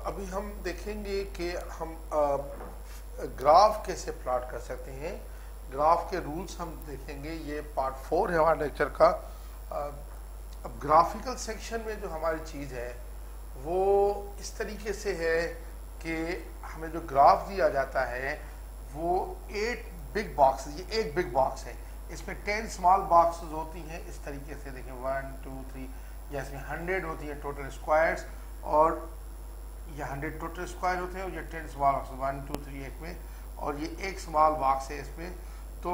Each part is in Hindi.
अभी हम देखेंगे कि हम ग्राफ कैसे प्लॉट कर सकते हैं। ग्राफ के रूल्स हम देखेंगे, ये पार्ट 4 है हमारे लेक्चर का। अब ग्राफिकल सेक्शन में जो हमारी चीज़ है वो इस तरीके से है कि हमें जो ग्राफ दिया जाता है वो 8 बिग बॉक्स, ये एक बिग बॉक्स है, इसमें 10 स्मॉल बॉक्सेस होती हैं। इस तरीके से देखें 1 2 3, या इसमें 100 होती है टोटल स्क्वायर्स, और ये 100 टोटल स्क्वायर होते हैं, और ये 10 स्मॉल बॉक्स 1 2 3 एक में, और ये एक स्मॉल बॉक्स है इसमें। तो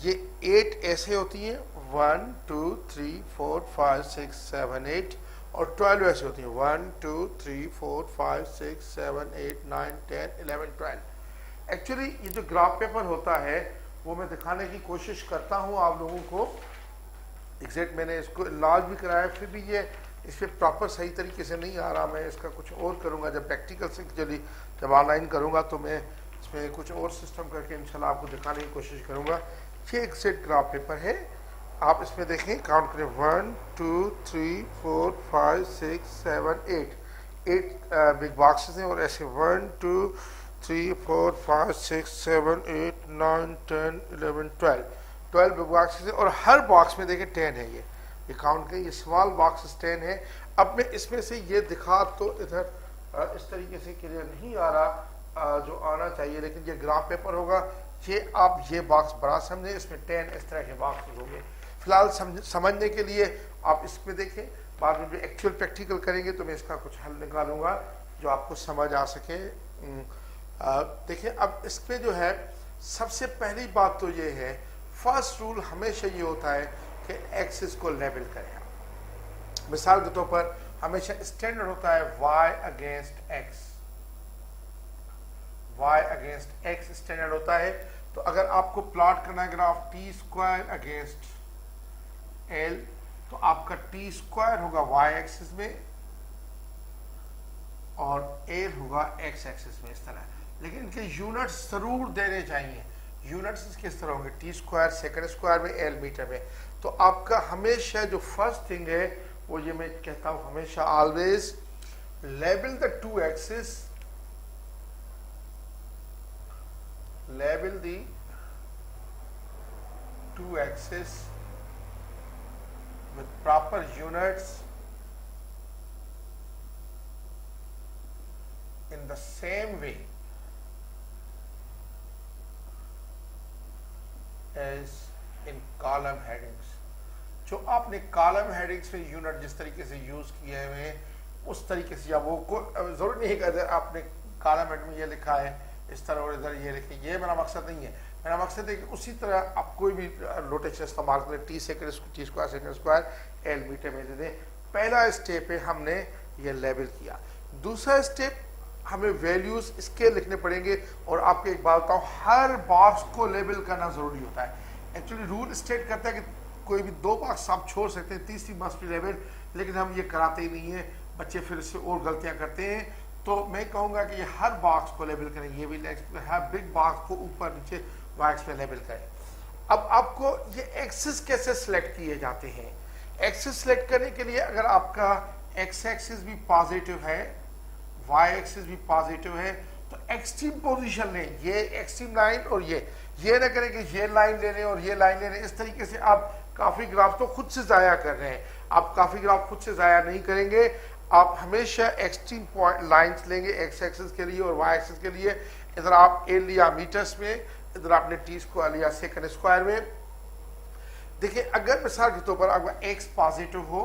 ये 8 ऐसे होती हैं, 1 2 3 4 5 6 7 8, और 12 ऐसे होती हैं, 1 2 3 4 5 6 7 8 9 10 11 12। एक्चुअली ये जो ग्राफ पेपर होता है वो मैं दिखाने की कोशिश करता हूँ आप लोगों को। एग्जैक्ट मैंने इसको इलाज भी कराया, फिर भी ये इस पर प्रॉपर सही तरीके से नहीं आ रहा। मैं इसका कुछ और करूँगा, जब प्रैक्टिकल से चलिए जब ऑनलाइन करूँगा तो मैं इसमें कुछ और सिस्टम करके इंशाल्लाह आपको दिखाने की कोशिश करूँगा। ये एक सेट ग्राफ पेपर है, आप इसमें देखें, काउंट करें 1 2 3 4 5 6 7 8 बिग बॉक्सेस हैं, और ऐसे 1 2 3 4 5 6 7 8 9 10 11 12 बिग बॉक्सेस हैं, और हर बॉक्स में देखें 10 है। ये काउंट करें, ये स्मॉल बॉक्सेस 10 है। अब मैं इसमें से ये दिखा तो इधर इस तरीके से क्लियर नहीं आ रहा जो आना चाहिए, लेकिन ये ग्राफ पेपर होगा। ये आप ये बॉक्स बड़ा समझें, इसमें 10 इस तरह के बॉक्स होंगे। फिलहाल समझने के लिए आप इसमें देखें, बाद में जो एक्चुअल प्रैक्टिकल करेंगे तो मैं इसका कुछ हल निकालूंगा जो आपको समझ आ सके। देखिए अब इसमें जो है सबसे पहली बात तो ये है, फर्स्ट रूल हमेशा ये होता है कि एक्सिस को लेवल करें। मिसाल के तौर पर हमेशा स्टैंडर्ड होता है y against x, y against x standard होता है। तो अगर आपको प्लॉट करना है graph t square against l, तो आपका t स्क्वायर होगा y एक्सिस में और l होगा x एक्सिस में, इस तरह। लेकिन इनके यूनिट्स जरूर देने चाहिए। यूनिट्स किस तरह होंगे, टी स्क्वायर सेकंड स्क्वायर में, एल मीटर में। तो आपका हमेशा जो फर्स्ट थिंग है वो ये मैं कहता हूं हमेशा, always level the two axis, level the two axis with proper units in the same way as in column headings। जो आपने कॉलम हेडिंग्स में यूनिट जिस तरीके से यूज किए हुए हैं उस तरीके से, या वो को जरूर नहीं कहते आपने कॉलम हेड में ये लिखा है इस तरह और इधर ये लिखे, ये मेरा मकसद नहीं है। मेरा मकसद है कि उसी तरह आप कोई भी नोटेशन इस्तेमाल करें, T square second square L metre में दे दें। पहला स्टेप है हमने ये लेवल किया। दूसरा स्टेप हमें वैल्यूज इसके लिखने पड़ेंगे, और आपको एक बात बताऊं, हर बॉक्स को लेवल करना जरूरी होता है। एक्चुअली रूल स्टेट करता है कि कोई भी 2 बॉक्स आप छोड़ सकते हैं, तीसरी मस्ट बी लेवल, लेकिन हम ये कराते ही नहीं है, बच्चे फिर इससे और गलतियां करते हैं। तो मैं कहूँगा कि ये हर बॉक्स को लेवल करें, ये भी हर बिग बॉक्स को ऊपर नीचे बॉक्स में लेवल करें। अब आपको ये एक्सिस कैसे सिलेक्ट किए जाते हैं, एक्सिस सिलेक्ट करने के लिए अगर आपका एक्स एक्सिस भी पॉजिटिव है, वाई एक्सिस भी पॉजिटिव है, तो एक्सट्रीम पोजीशन लें, ये एक्सट्रीम लाइन, और ये ना करें कि ये लाइन ले लें और ये लाइन ले लें। इस तरीके से आप काफी ग्राफ तो खुद से जाया कर रहे हैं। आप काफी ग्राफ खुद से जाया नहीं करेंगे, आप हमेशा एक्सट्रीम पॉइंट लाइंस लेंगे एक्स एक्सिस के लिए और वाई एक्सिस के लिए। इधर आप एल लिया मीटर्स में, इधर आपने टी स्क्वायर लिया सेकंड स्क्वायर में। देखिए अगर मिसाल के तौर पर आपका एक्स पॉजिटिव हो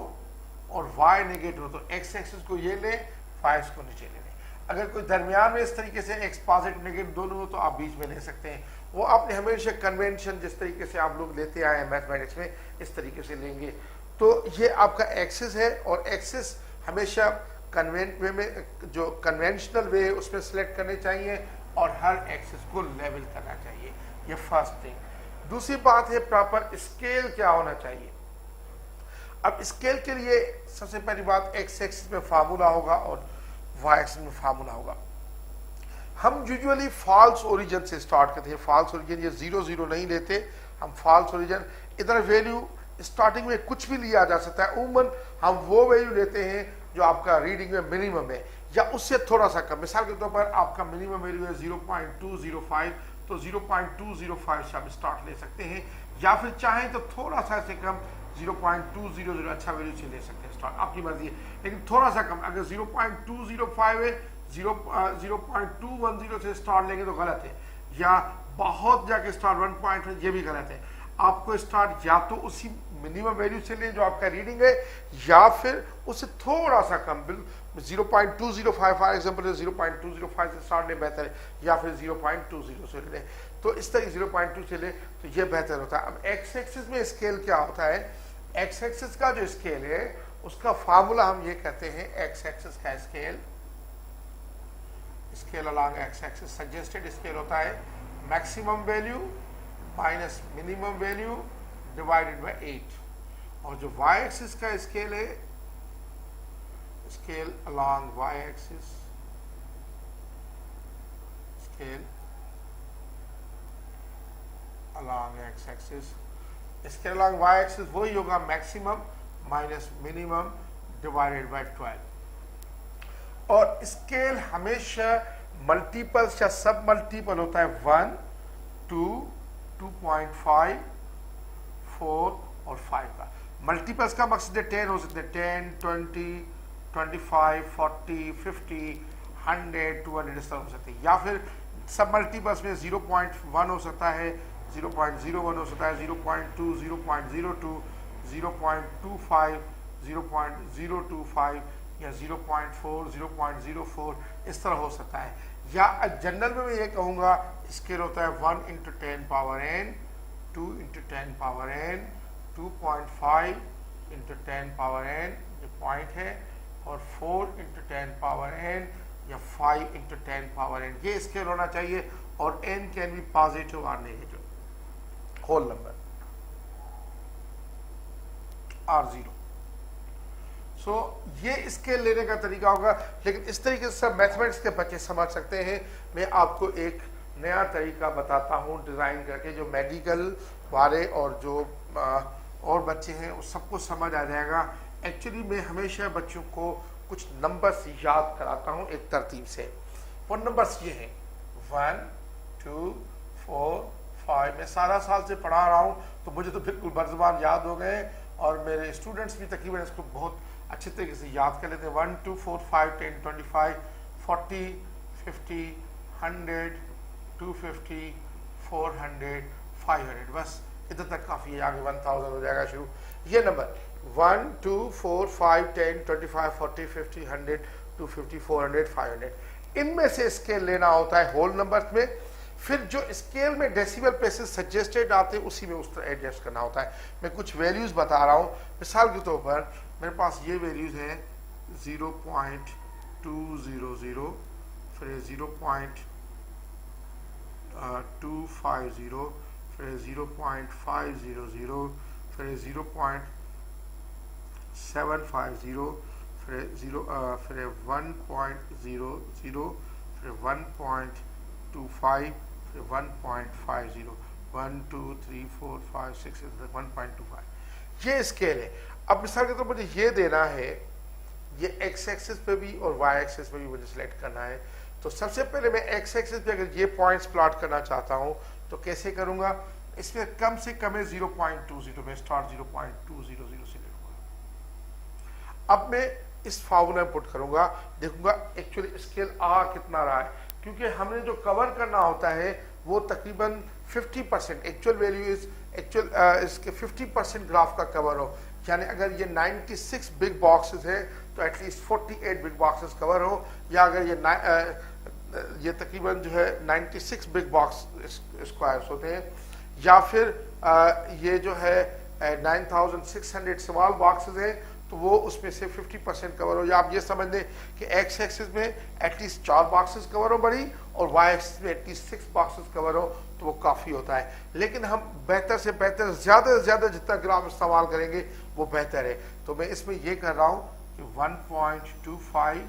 और वाई नेगेटिव हो तो एक्स एक्सिस को ये लें, वाई को नीचे ले लें। अगर कोई दरमियान में इस तरीके से एक्स पॉजिटिव नेगेटिव दोनों हो तो आप बीच में ले सकते हैं। वो आपने हमेशा कन्वेंशन जिस तरीके से आप लोग लेते आए हैं मैथमेटिक्स में, इस तरीके से लेंगे। तो ये आपका एक्सिस है, और एक्सिस हमेशा जो कन्वेंशनल वे है उसमें सिलेक्ट करने चाहिए, और हर एक्सिस को लेवल करना चाहिए। ये फर्स्ट थिंग। दूसरी बात है प्रॉपर स्केल क्या होना चाहिए। अब स्केल के लिए सबसे पहली बात, एक्स एक्सिस में फार्मूला होगा और वाई एक्सिस में फार्मूला होगा। हम यूजुअली फॉल्स ओरिजिन से स्टार्ट करते हैं। फॉल्स ओरिजिन ये 0 0 नहीं लेते हम, फॉल्स ओरिजिन। इधर वैल्यू स्टार्टिंग में कुछ भी लिया जा सकता है, उमूमन हम वो वैल्यू लेते हैं जो आपका रीडिंग में मिनिमम है या उससे थोड़ा सा कम। मिसाल के तौर पर आपका मिनिमम वैल्यू है 0.205, तो 0.205 से आप स्टार्ट ले सकते हैं, या फिर चाहें तो थोड़ा सा से कम 0.200 अच्छा वैल्यू से ले सकते हैं स्टार्ट, आपकी मर्जी है। लेकिन थोड़ा सा कम अगर 0.205 है, 0.210 से स्टार्ट लेंगे तो गलत है, या बहुत जाके स्टार्ट 1 ये भी गलत है। आपको स्टार्ट या तो उसी मिनिमम वैल्यू से लें जो आपका रीडिंग है, या फिर उससे थोड़ा सा कम, 0.205 फॉर एग्जाम्पल 0.205 से स्टार्ट लें बेहतर है, या फिर 0.20 से लें। तो इस तरह 0.2 से लें तो ये बेहतर होता है। अब एक्स एक्सिस में स्केल क्या होता है, एक्स एक्सिस का जो स्केल है उसका फार्मूला हम ये कहते हैं, एक्स एक्सिस का scale along x axis suggested scale होता है maximum value minus minimum value divided by 8, और जो y एक्सिस का स्केल है, scale along y axis, scale along x axis, scale along y axis वही होगा maximum minus minimum divided bye 12। और स्केल हमेशा मल्टीपल्स या सब मल्टीपल होता है 1, 2, 2.5, 4 और 5 का। मल्टीपल्स का मकसद है 10 हो सकते हैं, 10, 20, 25, 40, 50, 100, 200 इस तरह हो सकते हैं। या फिर सब मल्टीपल्स में 0.1 हो सकता है, 0.01 हो सकता है, 0.2, 0.02, 0.25, 0.025 या 0.4, 0.04 इस तरह हो सकता है। या जनरल में मैं ये कहूँगा स्केल होता है 1 × 10 power n, 2 × 10 power n, 2.5 × 10 power n जो पॉइंट है, और 4 × 10 पावर n या 5 × 10 पावर n ये स्केल होना चाहिए। और n कैन बी पॉजिटिव और नेगेटिव होल नंबर और 0। सो ये स्केल लेने का तरीका होगा, लेकिन इस तरीके से सब मैथमेटिक्स के बच्चे समझ सकते हैं। मैं आपको एक नया तरीका बताता हूँ डिज़ाइन करके, जो मेडिकल वाले और जो और बच्चे हैं उस सबको समझ आ जाएगा। एक्चुअली मैं हमेशा बच्चों को कुछ नंबर्स याद कराता हूँ एक तरतीब से। वो नंबर्स ये हैं 1, 2, 4, 5। मैं सारा साल से पढ़ा रहा हूँ तो मुझे तो बिल्कुल बरज़बान याद हो गए, और मेरे स्टूडेंट्स भी तकरीबन इसको बहुत अच्छे तरीके से याद कर लेते हैं। 1, 2, 4, 5, 10, 25, 40, 50, 100, 250, 400, 500, बस इधर तक काफ़ी है, आगे 1000 हो जाएगा शुरू। ये नंबर 1, 2, 4, 5, 10, 25, 40, 50, 100, 250, 400, 500 इनमें से स्केल लेना होता है होल नंबर्स में। फिर जो स्केल में डेसिमल प्लेसेस सजेस्टेड आते हैं उसी में उस तरह एडजस्ट करना होता है। मैं कुछ वैल्यूज़ बता रहा हूँ। मिसाल के तौर पर मेरे पास ये वैल्यूज़ हैं 0.200, फिर 0.250, फिर 0.500, फिर 0.750, फिर 1.00, फिर 1.25, फिर 1.50, 1, 2, 3, 4, 5, 6, 1.25 ये स्केल है। अब मिसाल के तौर पर मुझे ये देना है, ये एक्स एक्सिस पे भी और वाई एक्सिस पे भी मुझे सिलेक्ट करना है। तो सबसे पहले मैं एक्स एक्सिस पे अगर ये पॉइंट्स प्लॉट करना चाहता हूँ तो कैसे करूँगा, इसमें कम से कम है 0.20, मैं स्टार्ट 0.200 से लूँगा। अब मैं इस फार्मूला में पुट करूँगा, देखूँगा एक्चुअली स्केल आ कितना रहा है, क्योंकि हमने जो कवर करना होता है वो तकरीबन 50%, एक्चुअल वैल्यू इज एक्चुअल इसके 50% ग्राफ का कवर हो। यानी अगर ये 96 बिग बॉक्सेस है तो एटलीस्ट 48 बिग बॉक्सेस कवर हो, या अगर ये तकरीबन जो है 96 बिग बॉक्स स्क्वायर्स होते हैं, या फिर ये जो है 9600 स्मॉल बॉक्सेस हैं तो वो उसमें से 50% कवर हो। या आप ये समझ लें कि एक्स एक्सिस में एटलीस्ट 4 बॉक्सेस कवर हो बड़ी, और वाई एक्सिस में एटलीस्ट 6 बॉक्सेस कवर हो, तो वो काफ़ी होता है। लेकिन हम बेहतर से बेहतर ज़्यादा से ज़्यादा जितना ग्राफ इस्तेमाल करेंगे वो बेहतर है। तो मैं इसमें ये कर रहा हूँ कि 1.25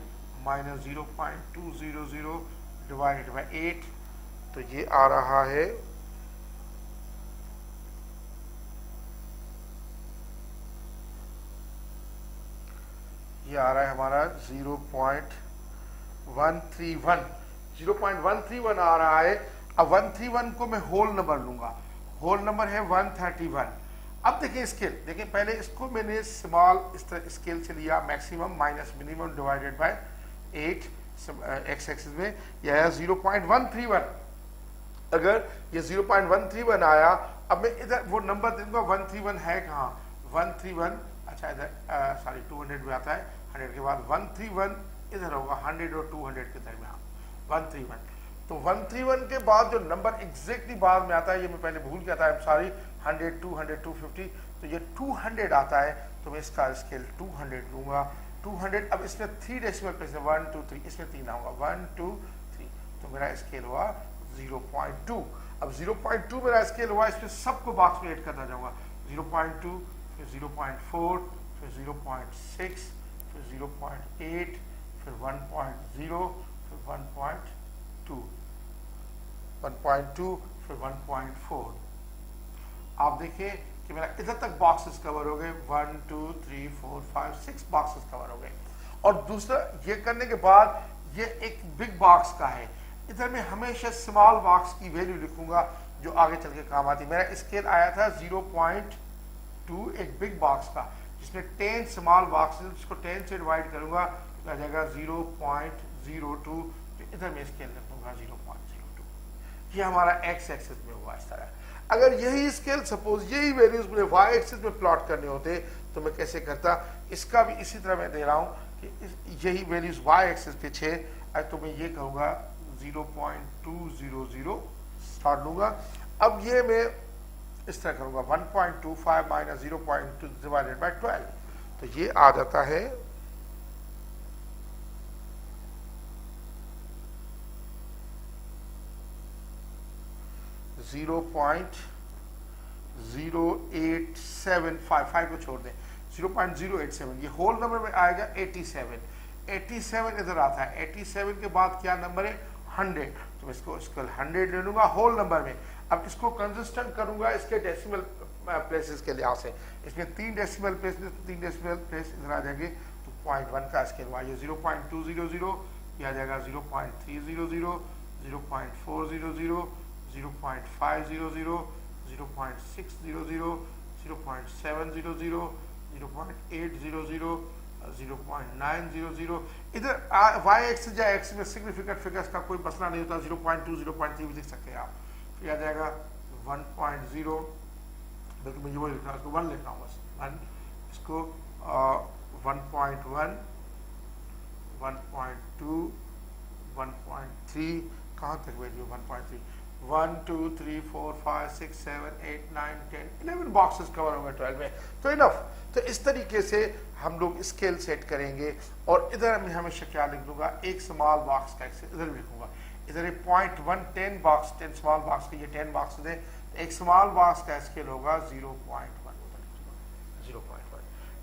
माइनस 0.200 डिवाइडेड बाई 8, तो ये आ रहा है 0.200 ये आ रहा है हमारा 0.131 आ रहा है। अब 131 को मैं होल नंबर लूंगा, होल नंबर है 131। अब देखिए स्केल, देखिए पहले इसको मैंने स्मॉल इस तरह स्केल से लिया, maximum minus minimum divided by 8 x axis में, यह है 0.131। अगर ये 0.131 आया, अब मैं इधर वो नंबर दे दूंगा 131 है कहाँ, 131, अच्छा इधर सॉरी 200 में आता है, 100 के बाद 131 इधर होगा 100 और 200 के दरमियान 131। तो 131 के बाद जो नंबर एग्जैक्टली बाद में आता है, ये मैं पहले भूल गया था, सॉरी 100, 200, 250, तो ये 200 आता है, तो मैं इसका स्केल 200 लूंगा। 200, अब इसमें 3 डेसिमल प्लेस है, 1 2 3, इसमें 3 आऊंगा, 1 2 3, तो मेरा स्केल हुआ 0.2। अब 0.2 मेरा स्केल हुआ, इसमें सबको बॉक्स में ऐड करना जाऊंगा, 0.2, फिर 0.4, फिर 0.6, फिर 0.8, फिर 1.0, फिर 1.2, 1.2, फिर 1.4। आप देखिए कि मेरा इधर तक बॉक्सेस कवर हो गए, 1 2 3 4 5 6 बॉक्सेस कवर हो गए। और दूसरा ये करने के बाद ये एक बिग बॉक्स का है, इधर मैं हमेशा स्मॉल बॉक्स की वैल्यू लिखूंगा जो आगे चल के काम आती है। मेरा स्केल आया था 0.2 एक बिग बॉक्स का, जिसमें 10 स्मॉल बॉक्सेस, जिसको 10 से डिवाइड करूंगा तो आ जाएगा 0.02, इधर मैं स्केल लिखूंगा 0.02। ये हमारा एक्स एक्सिस में हुआ इस तरह। अगर यही स्केल सपोज यही वैल्यूज मुझे वाई एक्सिस में प्लॉट करने होते तो मैं कैसे करता, इसका भी इसी तरह मैं दे रहा हूं कि यही वैल्यूज वाई एक्सिस पे 6, तो मैं ये कहूंगा 0.200 स्टार्ट लूंगा। अब ये मैं इस तरह करूंगा 1.25 माइनस 0.2 डिवाइडेड बाय 12, तो ये आ जाता है 0.0875 को छोड़ दें, 0.087, ये होल नंबर में आएगा 87। 87 इधर आता है, 87 के बाद क्या नंबर है 100, तो इसको 100 ले लूंगा होल नंबर में। अब इसको कंसिस्टेंट करूंगा इसके डेसिमल प्लेसेस के लिहाज से, इसमें 3 डेसिमल प्लेस, 3 डेसिमल प्लेस इधर आ जाएंगे, तो 0.1 का स्केल हुआ, ये 0.200, ये आ जाएगा 0.300, 0.400, 0.500, 0.600, 0.700, 0.800, 0.900। इधर वाई एक्स या एक्स में सिग्निफिकेंट फिगर्स का कोई मसला नहीं होता, 0.2 0.3 भी लिख सकते हैं आप। फिर आ जाएगा 1.0, बल्कि मैं ये वही लिख रहा हूँ, इसको 1 लिख रहा हूँ बस, 1, इसको 1.1, 1.2, 1.3, कहाँ तक वैल्यू 1.3, 1 2 3 4 5 6 7 8 9 10 11 बॉक्सेस कवर होंगे 12 में, तो इनफ। तो इस तरीके से हम लोग स्केल सेट करेंगे। और इधर मैं हमेशा क्या लिख दूंगा, एक स्मॉल बॉक्स का इधर लिखूंगा, इधर 0.1 10 बॉक्स, 10 स्मॉल बॉक्स के ये 10 बॉक्स है, एक स्मॉल बॉक्स का स्केल होगा 0.1।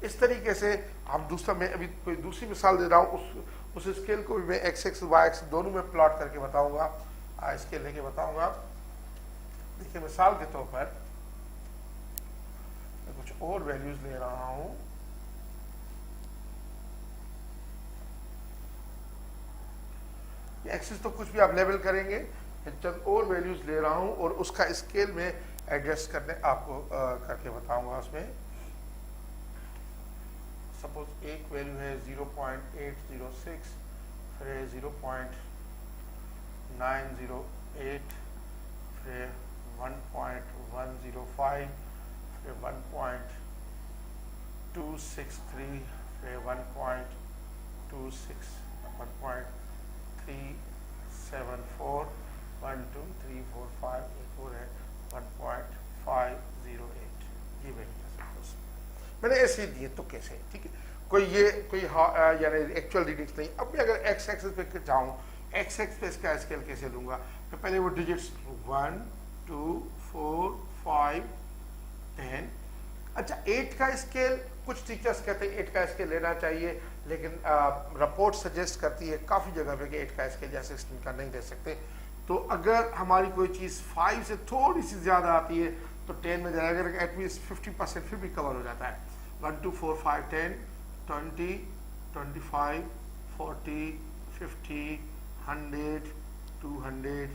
इस तरीके से हम दूसरा, मैं अभी कोई दूसरी मिसाल दे रहा हूँ, उस स्केल को भी मैं एक्स एक्स वाई एक्स दोनों में प्लॉट करके बताऊंगा, स्केल लेके बताऊंगा। देखिए मिसाल के तौर पर मैं कुछ और वैल्यूज ले रहा हूं, एक्सिस तो कुछ भी आप लेवल करेंगे, चंद और वैल्यूज ले रहा हूं और उसका स्केल में एडजस्ट करने आपको करके बताऊंगा। उसमें सपोज एक वैल्यू है 0.806, फिर 0.908, फिर 1.105, फिर 1.263, फिर 1.26, 1.374, 1 2 3 4 5, एक और है 1.508, ये वैल्यू मैंने ऐसे दिए तो कैसे, ठीक है, कोई यानी एक्चुअल रीडिंग्स नहीं। अब मैं अगर एक्स एक्सिस पे जाऊँ, एक्स एक्स पे इसका स्केल कैसे लूंगा, मैं पहले वो डिजिट्स 1 2 4 5 10, अच्छा 8 का स्केल, कुछ टीचर्स कहते हैं 8 का स्केल लेना चाहिए, लेकिन रिपोर्ट सजेस्ट करती है काफ़ी जगह पे कि 8 का स्केल या 16 का नहीं दे सकते। तो अगर हमारी कोई चीज़ 5 से थोड़ी सी ज़्यादा आती है तो 10 में जाएगा, एटलीस्ट 50% फिर भी कवर हो जाता है। 1 2 4 5 10 20 25, 40, 50, 100, 200,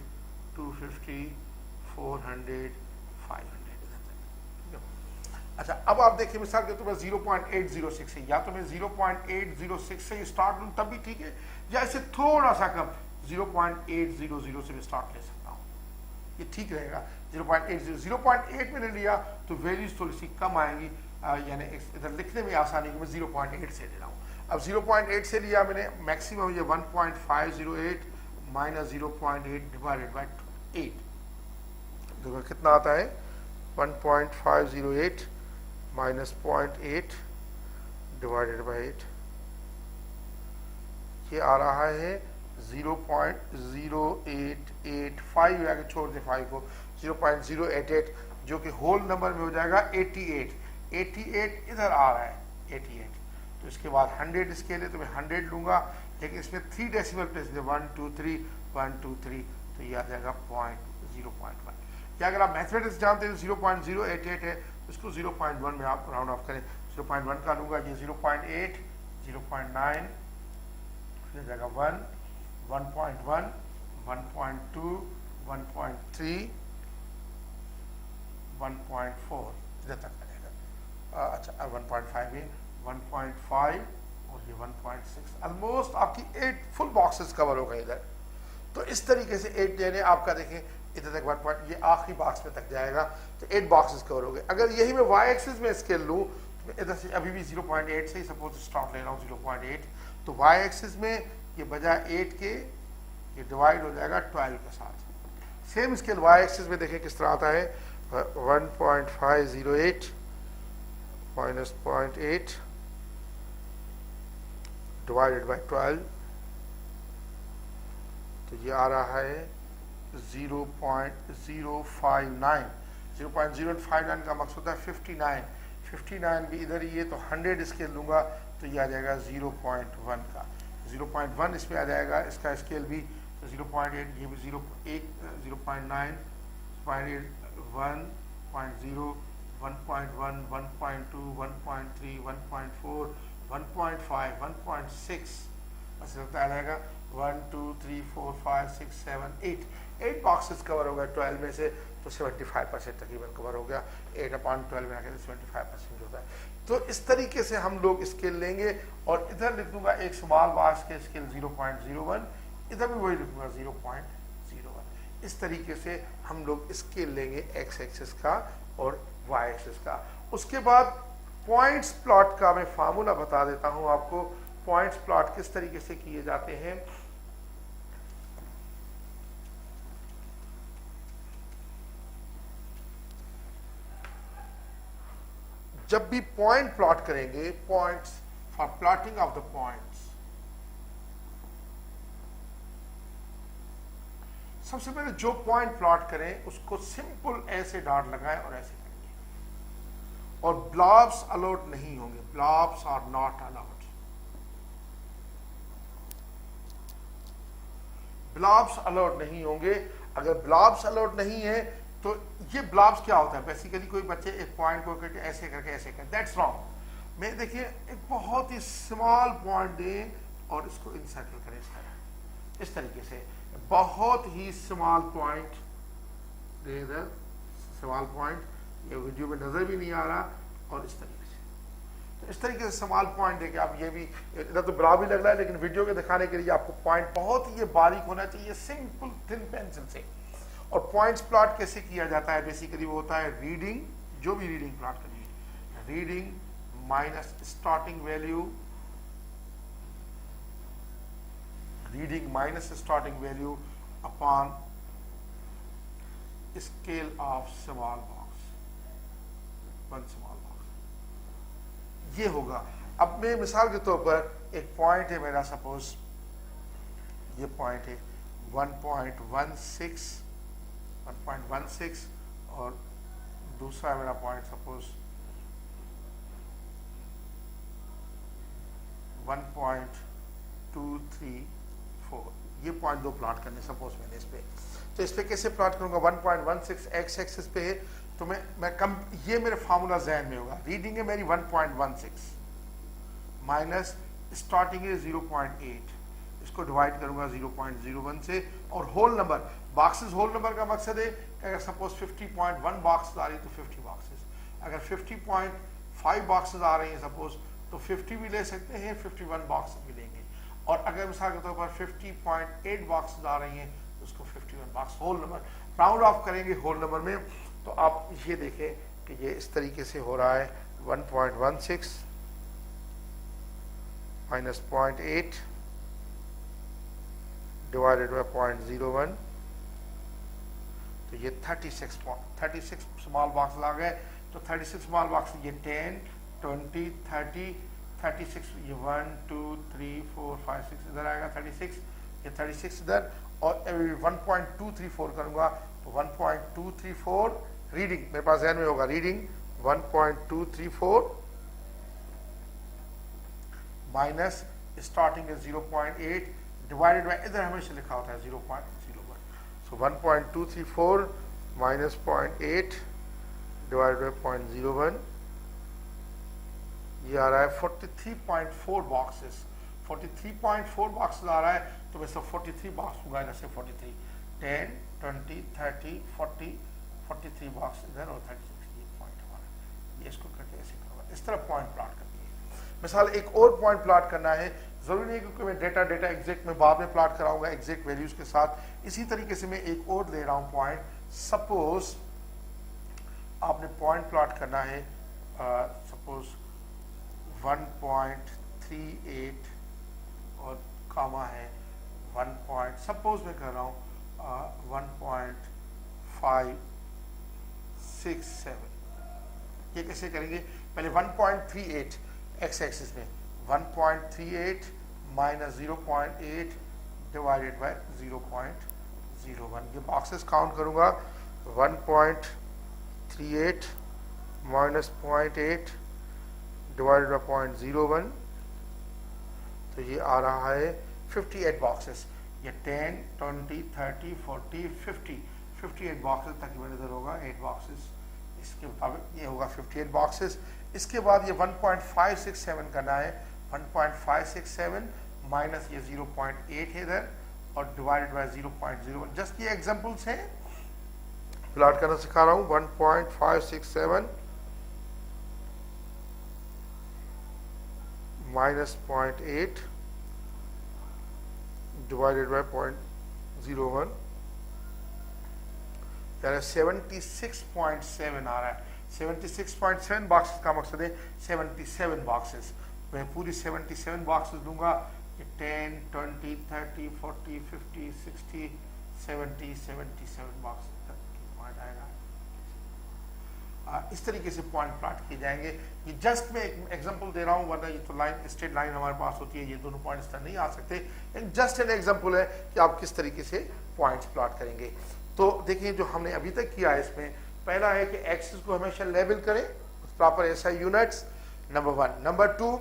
250, 400, 500। अच्छा, अब आप देखिए मिसाल के तौर पर 0.806 है, या तो मैं 0.806 से स्टार्ट लूँ तब भी ठीक है, या इसे थोड़ा सा कम 0.800 से भी स्टार्ट ले सकता हूँ, ये ठीक रहेगा। 0.8 मैंने लिया तो वैल्यूज थोड़ी सी कम आएंगी, यानी इधर लिखने में आसानी को मैं 0.8 से ले रहा हूँ। अब 0.8 से लिया मैंने, मैक्सिमम ये 1.508 माइनस 0.8 डिवाइडेड बाई 8, देखो कितना आता है, 1.508 माइनस 0.8 डिवाइडेड बाई 8, ये आ रहा है 0.0885, आगे छोड़ दे 5 को, 0.088, जो कि होल नंबर में हो जाएगा 88 इधर आ रहा है 88। तो इसके बाद 100 स्केल है तो मैं 100 लूंगा, लेकिन इसमें 3 डेसिमल प्लेस है, 1 2 3 1 2 3, तो ये आ जाएगा 0.1। या अगर आप मैथमेटिक्स जानते हैं 0.088 है, इसको 0.1 में आप राउंड ऑफ करें, 0.1 का लूंगा, ये 0.8, 0.9, फिर जाएगा 1, 1.1, 1.2, 1.3, 1.4, इधर तक बनेगा। अच्छा, 1.5 है, 1.5 और ये 1.6, ऑलमोस्ट आपकी 8 फुल बॉक्सेस कवर हो गए इधर। तो इस तरीके से 8 यानी आपका देखें इधर तक 1 पॉइंट, ये आखिरी बॉक्स में तक जाएगा, तो 8 बॉक्सेस कवर हो गए। अगर यही मैं वाई एक्सिस में स्केल लूँ तो मैं इधर से अभी भी 0.8 से ही सपोज स्टार्ट ले रहा हूँ, 0.8, तो वाई एक्सिस में ये बजाय 8 के ये डिवाइड हो जाएगा 12 के साथ। सेम स्केल वाई एक्सिस में देखें किस तरह आता है, 1.508 माइनस 0.8 डिवाइडेड बाई 12, तो ये आ रहा है 0.059। 0.059 का मकसद है 59 भी इधर ही है, तो 100 स्केल लूंगा तो ये आ जाएगा 0.1 का, 0.1 इसमें आ जाएगा, इसका स्केल भी, तो 0.8, ये भी 0.9, 0.8, 1.0, 1.1, 1.2, 1.3, 1.4, 1.5, 1.6, ऐसे लगता आ जाएगा 1 2 3 4 5 6 7 8 बॉक्सेस कवर हो गए 12 में से, तो 75% तकरीबन कवर हो गया। 8/12 में आकर 75% होता है। तो इस तरीके से हम लोग स्केल लेंगे, और इधर लिख दूंगा एक स्मॉल बॉक्स के स्केल 0.01, इधर भी वही लिखूंगा 0.01। इस तरीके से हम लोग स्केल लेंगे एक्स एक्सिस का और वाई एक्सिस का। उसके बाद पॉइंट्स प्लॉट का मैं फार्मूला बता देता हूं आपको, पॉइंट्स प्लॉट किस तरीके से किए जाते हैं। जब भी पॉइंट प्लॉट करेंगे, points for plotting of the points, सबसे पहले जो पॉइंट प्लॉट करें उसको सिंपल ऐसे डॉट लगाएं और ऐसे करेंगे, और ब्लॉब्स अलाउड नहीं होंगे, blobs are not allowed. Blobs allowed नहीं होंगे। अगर ब्लॉब्स अलाउड नहीं है तो ये ब्लॉब्स क्या होता है, बेसिकली कोई बच्चे एक पॉइंट को करके ऐसे करके, दैट्स रॉन्ग। मैं देखिए एक बहुत ही स्मॉल पॉइंट दें और इसको इंसर्कल करें इस तरीके से, बहुत ही स्मॉल पॉइंट दे, इधर स्मॉल पॉइंट, ये वीडियो में नजर भी नहीं आ रहा, और इस तरीके से, तो इस तरीके से स्मॉल पॉइंट देके आप, ये भी इधर तो बड़ा भी लग रहा है, लेकिन वीडियो के दिखाने के लिए आपको पॉइंट बहुत ही ये बारीक होना चाहिए, सिंपल थिन पेंसिल से। और पॉइंट्स प्लॉट कैसे किया जाता है, बेसिकली वो होता है रीडिंग, जो भी रीडिंग प्लॉट करनी है, reading minus starting value, reading minus starting value upon scale of small box, one small box, ये होगा। अब मैं मिसाल के तौर पर एक पॉइंट है मेरा, सपोज ये पॉइंट है 1.16 और दूसरा मेरा पॉइंट सपोज 1.234, ये पॉइंट दो प्लॉट करने सपोज मैंने इस पे, तो इस पे कैसे प्लॉट करूंगा, 1.16 एक्स एक्सिस पे है, तो मैं कम, ये मेरे फार्मूला जहन में होगा, रीडिंग है मेरी 1.16 माइनस स्टार्टिंग है 0.8, इसको डिवाइड करूंगा 0.01 से, और whole number, boxes whole number का मकसद है कि अगर सपोज 50.1 बॉक्स आ रही है तो 50 बॉक्सेस, अगर 50.5 बॉक्सेस आ रही हैं सपोज तो 50 भी ले सकते हैं, 51 बॉक्स भी लेंगे। और अगर मिसाल के तौर पर 50.8 बॉक्सेस आ रही हैं तो उसको 51 box, whole number round off करेंगे होल नंबर में। तो आप ये देखें कि ये इस तरीके से हो रहा है 1.16 माइनस 0.8 डिवाइडेड बाय 0.01, तो ये 36 स्मॉल बॉक्स आ गए। तो 36 स्मॉल बॉक्स, ये 10, 20, 30, 36, ये 1 2 3 4 5 6 इधर आएगा 36, ये 36 इधर, और 1.234 करूंगा तो 1.234 रीडिंग मेरे पास ध्यान में होगा, रीडिंग 1.234 माइनस स्टार्टिंग है 0.8 डिवाइडेड बाय, इधर हमेशा लिखा होता है 0.01, सो 1.234 माइनस 0.8 डिवाइडेड बाय 0.01, ये आ रहा है 43.4 बॉक्सेस, 43.4 बॉक्सेस आ रहा है। तो मैं सब 43 बॉक्स होगा, जैसे 43, 10, 20, 30, 40, 43 बॉक्स इधर और 36, ये पॉइंट हमारा, ये इसको करके ऐसे करूँगा, इस तरह पॉइंट प्लॉट करनी है। मिसाल एक और पॉइंट प्लॉट करना है, जरूरी नहीं क्योंकि मैं डेटा एग्जैक्ट में बाद में प्लॉट कराऊंगा एग्जैक्ट वैल्यूज के साथ। इसी तरीके से मैं एक और ले रहा हूँ पॉइंट, सपोज आपने पॉइंट प्लॉट करना है, सपोज 1.38 और कामा है 1. सपोज मैं कर रहा हूँ 1.567, ये कैसे करेंगे, पहले 1.38 एक्स एक्सिस में 1.38 माइनस 0.8 डिवाइडेड बाय 0.01, ये बॉक्सेस काउंट करूंगा, 1.38 माइनस 0.8 डिवाइडेड बाय 0.01, तो ये आ रहा है 58 बॉक्सेस, ये 10, 20, 30, 40, 50, 58 बॉक्सेस तकरीबन इधर होगा 8 बॉक्सेस, इसके मुताबिक ये होगा 58 बॉक्सेस। इसके बाद ये 1.567 करना है, 1.567 माइनस ये 0.8 है इधर और डिवाइडेड बाय 0.01, जस्ट ये एग्जांपल्स हैं, प्लॉट करना सिखा रहा हूँ। 1.567 माइनस 0.8 डिवाइडेड बाय 0.01, यानी 76.7 आ रहा है। 76.7 बॉक्सेस का मकसद है 77 बॉक्सेस, मैं पूरी 77 बॉक्सेस दूंगा, 10, 20, 30, 40, 50, 60, 70, 77 बॉक्स तक पॉइंट आएगा। इस तरीके से पॉइंट प्लॉट किए जाएंगे। ये जस्ट मैं एक एग्जांपल दे रहा हूँ, वरना ये तो लाइन स्ट्रेट लाइन हमारे पास होती है, ये दोनों पॉइंट इस तरह नहीं आ सकते, लेकिन जस्ट एन एग्जांपल है कि आप किस तरीके से पॉइंट्स प्लॉट करेंगे। तो देखिए जो हमने अभी तक किया है, इसमें पहला है कि एक्सिस को हमेशा लेबल करें proper SI units, number 1। Number 2,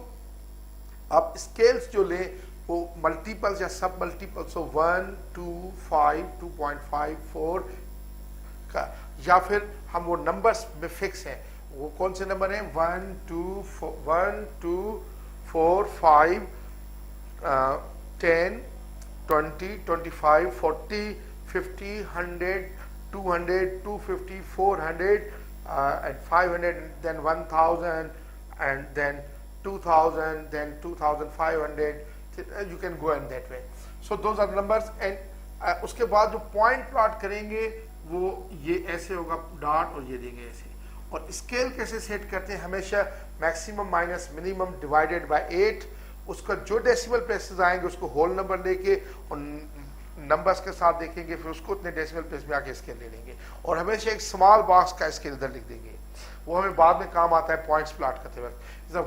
आप स्केल्स जो ले वो मल्टीपल्स या सब मल्टीपल्स हो, 1, 2, 5, 2.5, 4 का, या फिर हम वो नंबर्स में फिक्स हैं, वो कौन से नंबर हैं, 1, 2, 4, 5, 10, 20, 25, 40, 50, 100, 200, 250, 400, and 500, then 1000, and then 2000, then 2500. You can go in that way. So those are the numbers. And उसके बाद जो पॉइंट प्लॉट करेंगे वो ये ऐसे होगा, डॉट और ये देंगे ऐसे। और स्केल कैसे सेट करते हैं, हमेशा maximum minus minimum divided by 8, उसका जो डेसिमल प्लेसेस आएंगे उसको होल नंबर लेके और नंबर्स के साथ देखेंगे, फिर उसको उतने डेसिमल प्लेस में आके स्केल ले लेंगे और हमेशा एक स्मॉल बॉक्स का स्केल इधर लिख देंगे, वो हमें बाद में काम आता है पॉइंट्स प्लॉट करते वक्त।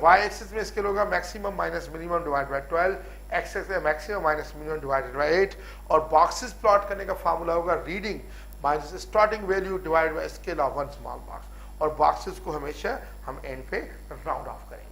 वाई एक्सिस में स्केल होगा maximum minus minimum divide by 12, X axis में maximum minus minimum divided by 8, और बॉक्सेस प्लॉट करने का फार्मूला होगा reading minus starting value divided by scale of one small box, और बॉक्सेस को हमेशा हम एंड पे राउंड ऑफ करेंगे।